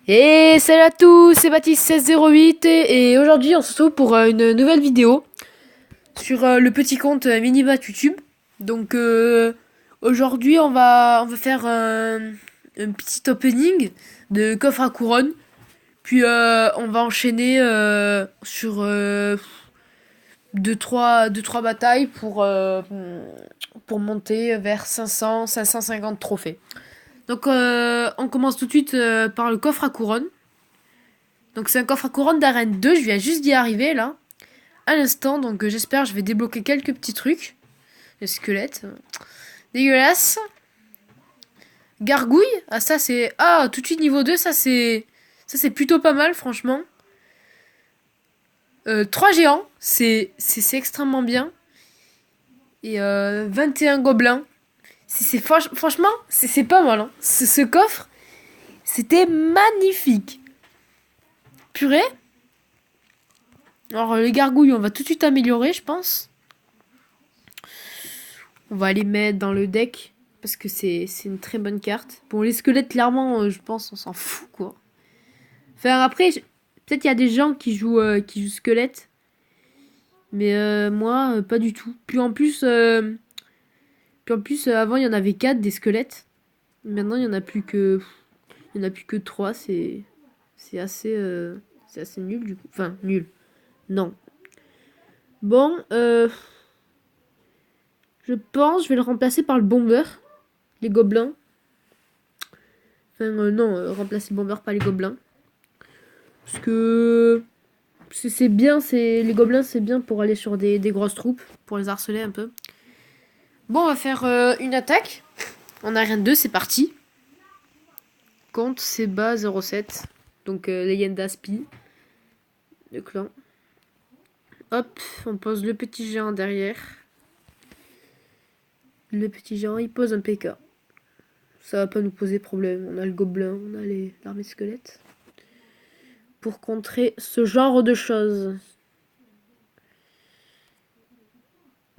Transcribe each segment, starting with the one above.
Et salut à tous, c'est Baptiste1608 et aujourd'hui on se retrouve pour une nouvelle vidéo sur le petit compte Minimat YouTube. Donc aujourd'hui on va faire un petit opening de coffre à couronne. Puis on va enchaîner sur deux trois batailles pour monter vers 550 trophées. Donc on commence tout de suite par le coffre à couronne. Donc c'est un coffre à couronne d'arène 2, je viens juste d'y arriver là, à l'instant, donc j'espère je vais débloquer quelques petits trucs. Le squelette, dégueulasse. Gargouille, ah ça c'est... Ah, tout de suite niveau 2, ça c'est... Ça c'est plutôt pas mal franchement. 3 géants, c'est extrêmement bien. Et 21 gobelins. Franchement, c'est pas mal. Hein. Ce coffre, c'était magnifique. Purée. Alors les gargouilles, on va tout de suite améliorer, je pense. On va les mettre dans le deck parce que c'est une très bonne carte. Bon, les squelettes, clairement, je pense, on s'en fout, quoi. Enfin, après, peut-être il y a des gens qui jouent squelettes. Mais moi, pas du tout. Puis en plus avant, il y en avait 4 des squelettes. Maintenant, il y en a plus que... Il y en a plus que 3. C'est assez nul, du coup. Enfin, nul. Non. Bon, je pense je vais le remplacer par le bomber. Les gobelins. Enfin, non, remplacer le bomber par les gobelins. Parce que c'est bien, les gobelins, c'est bien pour aller sur des grosses troupes, pour les harceler un peu. Bon, on va faire une attaque. On a rien de deux, c'est parti. Compte Seba 07. Donc Leyenda Spi. Le clan. Hop, on pose le petit géant derrière. Le petit géant, il pose un PK. Ça va pas nous poser problème. On a le gobelin, on a l'armée de squelettes. Pour contrer ce genre de choses.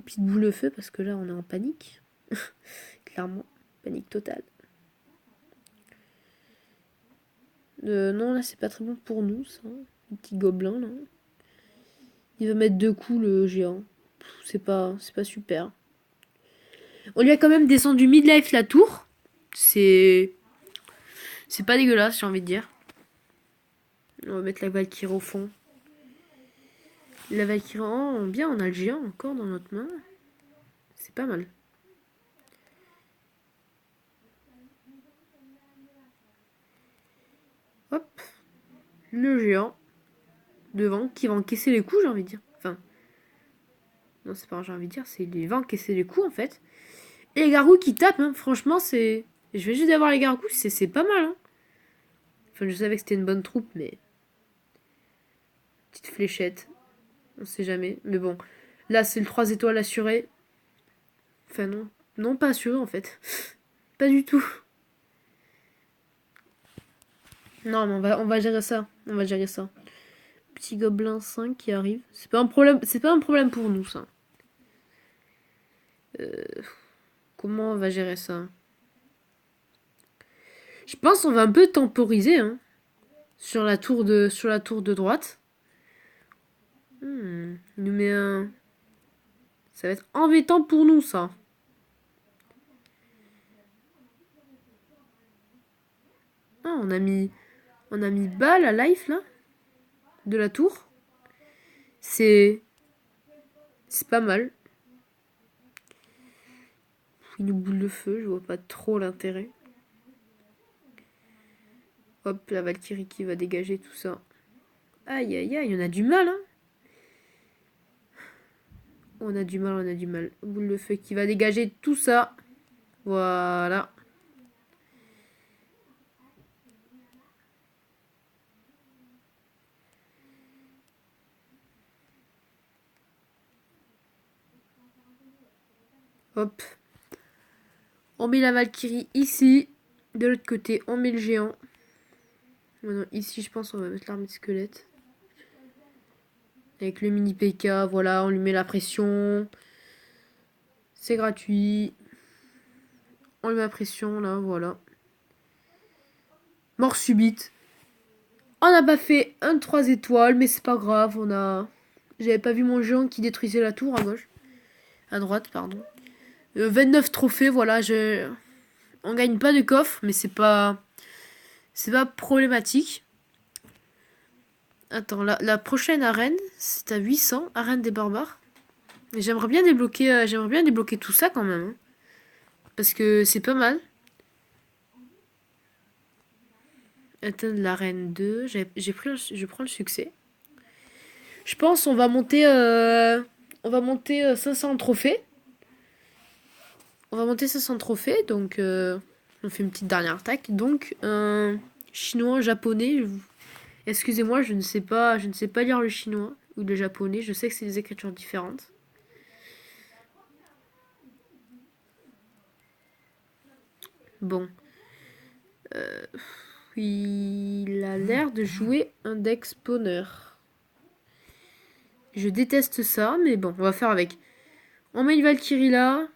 Petite boule de feu parce que là on est en panique. Clairement, panique totale. Non, là c'est pas très bon pour nous ça. Le petit gobelin là. Il va mettre 2 coups le géant. C'est pas super. On lui a quand même descendu midlife la tour. C'est pas dégueulasse, j'ai envie de dire. On va mettre la Valkyrie au fond. La Valkyrie, oh, bien, on a le géant encore dans notre main. C'est pas mal. Hop. Le géant. Devant, qui va encaisser les coups, j'ai envie de dire. Enfin. Non, c'est pas j'ai envie de dire, c'est il va encaisser les coups en fait. Et les gargouilles qui tapent, hein. Franchement, c'est. Je vais juste avoir les gargouilles, c'est pas mal, hein. Enfin, je savais que c'était une bonne troupe, mais. Petite fléchette. On sait jamais. Mais bon. Là, c'est le 3 étoiles assuré. Enfin, non. Non, pas assuré en fait. Pas du tout. Non, mais on va gérer ça. On va gérer ça. Petit gobelin 5 qui arrive. C'est pas un problème pour nous, ça. Euh, Comment on va gérer ça? Je pense qu'on va un peu temporiser, hein. Sur la tour de droite. Il nous met un... Ça va être embêtant pour nous, ça. Ah, on a mis balle à life, là. De la tour. C'est pas mal. Il nous boule le feu, je vois pas trop l'intérêt. Hop, la Valkyrie qui va dégager tout ça. Aïe, aïe, aïe, on a du mal, hein. On a du mal, on a du mal. Boule de feu qui va dégager tout ça. Voilà. Hop. On met la Valkyrie ici. De l'autre côté, on met le géant. Maintenant, ici, je pense, on va mettre l'armée de squelette. Avec le mini PK, voilà, on lui met la pression. C'est gratuit. On lui met la pression, là, voilà. Mort subite. On n'a pas fait un 3 étoiles, mais c'est pas grave. J'avais pas vu mon géant qui détruisait la tour à gauche. À droite, pardon. 29 trophées, voilà. On gagne pas de coffre, mais c'est pas problématique. Attends, la prochaine arène, c'est à 800, arène des barbares. J'aimerais bien débloquer tout ça quand même. Hein. Parce que c'est pas mal. Atteindre l'arène 2. Je prends le succès. Je pense on va monter 500 trophées. On va monter 500 trophées, donc on fait une petite dernière attaque. Donc un chinois, japonais. Excusez-moi, je ne sais pas lire le chinois ou le japonais. Je sais que c'est des écritures différentes. Bon. Il a l'air de jouer un deck spawner. Je déteste ça, mais bon, on va faire avec. On met une Valkyrie là.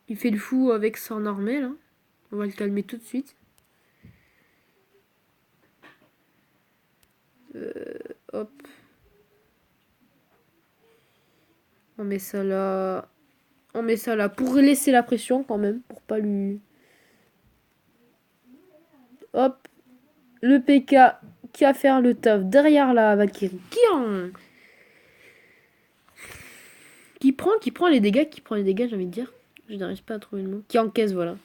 Il fait le fou avec son armée là. On va le calmer tout de suite. Hop. On met ça là. On met ça là pour laisser la pression quand même. Pour pas lui... Hop. Le PK qui va faire le taf derrière la Valkyrie. Qui prend les dégâts, j'ai envie de dire. Je n'arrive pas à trouver le mot. Qui encaisse, voilà.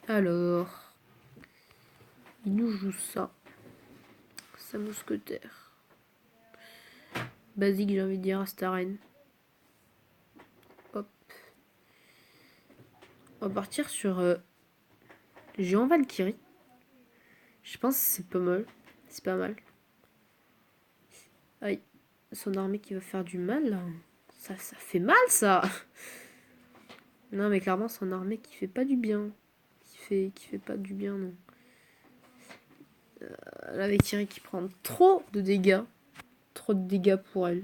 Alors. Il nous joue ça. Sa mousquetaire. Basique, j'ai envie de dire, à cette arène. Hop. On va partir sur Géant Valkyrie. Je pense que c'est pas mal. C'est pas mal. Aïe. Son armée qui va faire du mal, là. Ça fait mal, ça. Non, mais clairement, son armée qui fait pas du bien. Qui fait pas du bien, non. La Valkyrie qui prend trop de dégâts. Trop de dégâts pour elle.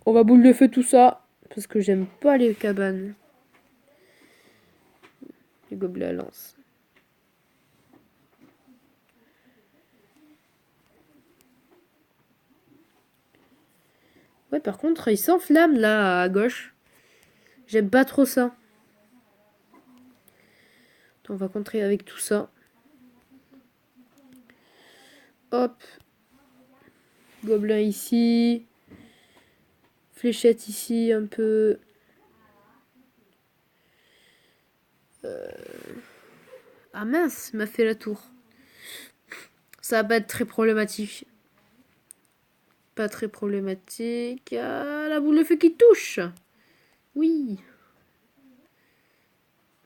On va boule de feu tout ça. Parce que j'aime pas les cabanes. Les gobelets à lance. Ouais, par contre, il s'enflamme là à gauche. J'aime pas trop ça. On va contrer avec tout ça. Hop. Gobelin ici. Fléchette ici, un peu. Ah mince, m'a fait la tour. Ça va pas être très problématique. Pas très problématique. Ah, la boule de feu qui touche. Oui.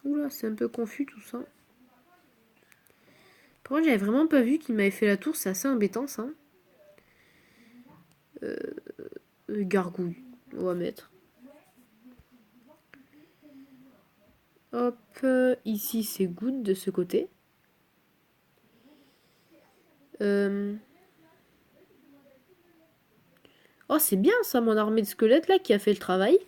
Oula, c'est un peu confus tout ça. Par contre, j'avais vraiment pas vu qu'il m'avait fait la tour. C'est assez embêtant ça. Gargouille. On va mettre. Hop. Ici, c'est good de ce côté. Oh, c'est bien ça, mon armée de squelettes là qui a fait le travail.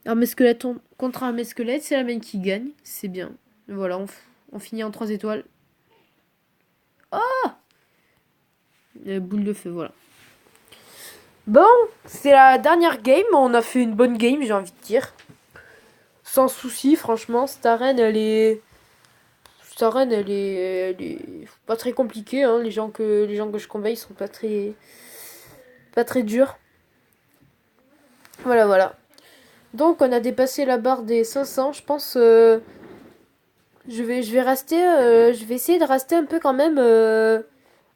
Armée squelette contre armée squelette, c'est la même qui gagne. C'est bien. Voilà, on finit en 3 étoiles. Oh, boule de feu, voilà. Bon, c'est la dernière game. On a fait une bonne game, j'ai envie de dire. Sans souci, franchement, cette arène, elle est pas très compliquée. Hein. Les gens que je convainc, ils sont pas très durs. Voilà. Donc, on a dépassé la barre des 500. Je pense, je vais essayer de rester un peu quand même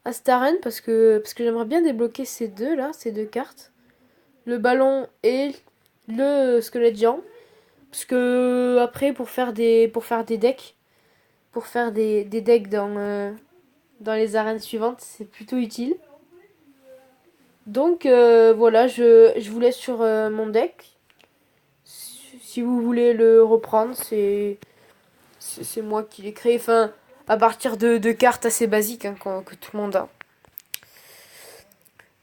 à cette arène parce que j'aimerais bien débloquer ces deux cartes, le ballon et le squelette géant. Parce que après pour faire des decks, dans les arènes suivantes, c'est plutôt utile. Donc voilà, je vous laisse sur mon deck. Si vous voulez le reprendre, c'est moi qui l'ai créé. Enfin, à partir de cartes assez basiques hein, que tout le monde a.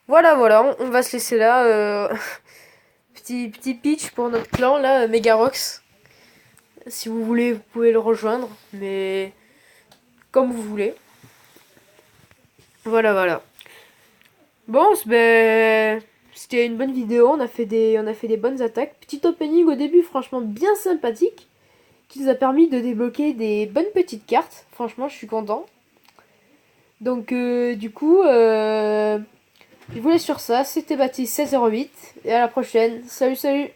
Voilà, on va se laisser là. Petit pitch pour notre clan là, Megarox. Si vous voulez, vous pouvez le rejoindre, mais comme vous voulez. Voilà, voilà. Bon, ben, c'était une bonne vidéo. On a fait des bonnes attaques. Petit opening au début, franchement bien sympathique, qui nous a permis de débloquer des bonnes petites cartes. Franchement, je suis content. Donc, du coup, je vous laisse sur ça. C'était Baptiste 1608 et à la prochaine. Salut, salut.